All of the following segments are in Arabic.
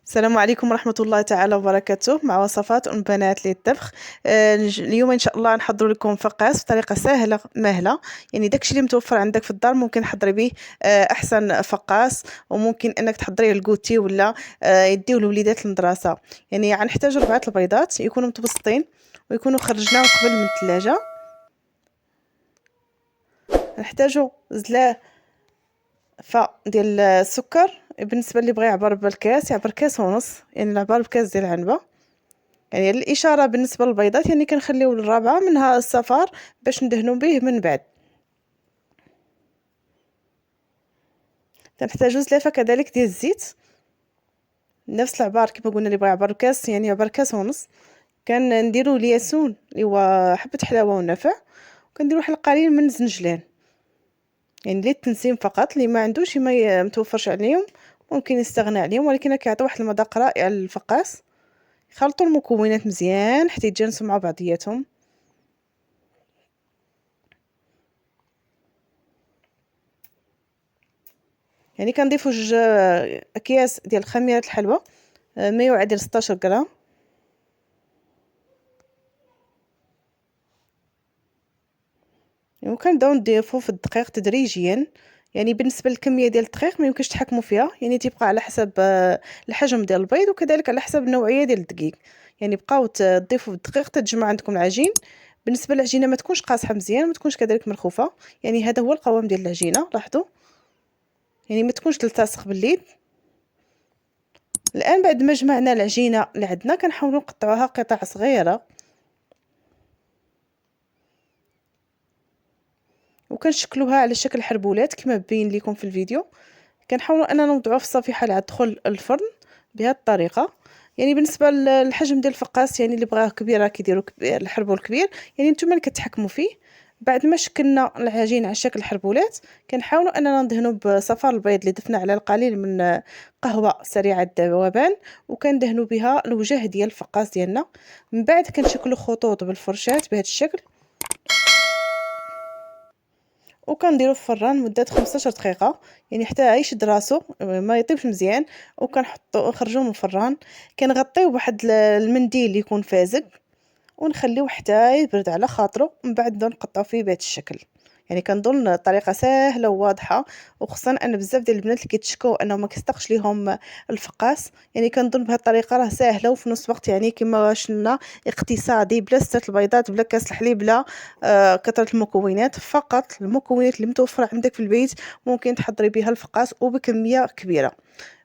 السلام عليكم ورحمة الله تعالى وبركاته، مع وصفات بنات للطبخ. اليوم ان شاء الله نحضر لكم فقاس بطريقة سهلة ماهلة. يعني داكشي اللي متوفر عندك في الدار ممكن تحضري به احسن فقاس، وممكن انك تحضريه الكوتي ولا يديو الوليدات للمدرسة. يعني غنحتاجو 4 البيضات يكونوا متبسطين ويكونوا خرجناهم قبل من الثلاجة. نحتاجو زلاف ديال السكر، بالنسبه اللي بغى يعبر بالكاس يعبر كاس ونص، يعني العبار بكاس ديال العنبه. يعني الاشاره بالنسبه للبيضات يعني كنخليو الرابعه منها الصفار باش ندهنوا به من بعد. تنحتاجو زلافه كذلك ديال الزيت، نفس العبار كما قلنا اللي بغى يعبر بكاس يعني يعبر كاس ونص. كنديروا الياسون اللي هو حبه حلاوه ونافع، وكنديروا واحد القليل من الزنجلان يعني للتنسيم فقط. اللي ما عندوش ما متوفرش عليهم ممكن يستغنى عليهم، ولكن كيعطي واحد المذاق رائع للفقاس. خلطوا المكونات مزيان حتى يتجانسوا مع بعضياتهم. يعني كنضيفوا 2 اكياس ديال خميره الحلوى، ما يعادل 16 غرام. وكنبداو نضيفوا في الدقيق تدريجيا. يعني بالنسبه للكميه ديال الدقيق ما يمكنش تحكموا فيها، يعني تيبقى على حسب الحجم ديال البيض، وكذلك على حسب النوعيه ديال الدقيق. يعني بقاو تضيفوا الدقيق تتجمع عندكم العجين. بالنسبه للعجينه ما تكونش قاصحه مزيان، ما تكونش كذلك مرخوفه. يعني هذا هو القوام ديال العجينه، لاحظوا. يعني ما تكونش تلتصق باليد. الان بعد ما جمعنا العجينه اللي عندنا كنحاولوا نقطعوها قطع صغيره، وكنشكلوها على شكل حربولات كما بين لكم في الفيديو. كنحاولوا اننا نوضعوه في الصفيحه اللي تدخل الفرن بهذه الطريقه. يعني بالنسبه للحجم ديال الفقاس يعني اللي بغاه كبير راه كيديروا الحربول كبير، يعني نتوما اللي كتحكموا فيه. بعد ما شكلنا العجين على شكل حربولات كنحاولوا اننا ندهنوا بصفار البيض اللي ضفنا على القليل من قهوه سريعه الذوبان، وكندهنوا بها الوجه ديال الفقاس ديالنا. من بعد كنشكلوا خطوط بالفرشاه بهذا الشكل، وكنديرو في الفران مده 15 دقيقه، يعني حتى يشد راسو ما يطيبش مزيان. وكنحطو نخرجوه من الفران، كنغطيوه بواحد المنديل اللي يكون فازق، ونخليوه حتى يبرد على خاطرو. من بعد نبداو نقطعو فيه بهذا الشكل. يعني كنظن الطريقه سهله وواضحه، وخصوصا ان بزاف ديال البنات اللي كيتشكوا انه ما كيصدقش ليهم الفقاس. يعني كنظن بهذه الطريقه راه سهله، وفي نفس الوقت يعني كما شلنا اقتصادي، بلا 6 البيضات بلا كاس الحليب بلا كثره المكونات. فقط المكونات اللي متوفره عندك في البيت ممكن تحضري بها الفقاس وبكميه كبيره.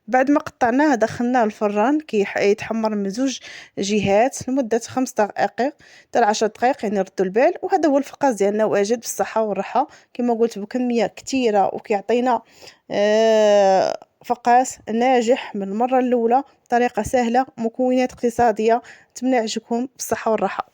بعد ما قطعناه دخلناه الفران يتحمر من 2 جهات لمدة 5 دقائق حتى 10 دقائق، يعني ردوا البال. وهذا هو الفقاس ديالنا، واجد بالصحة والراحة كما قلت بكمية كثيرة، وكيعطينا فقاس ناجح من المرة الأولى بطريقة سهلة، مكونات اقتصادية. نتمنى يعجبكم بالصحة والراحة.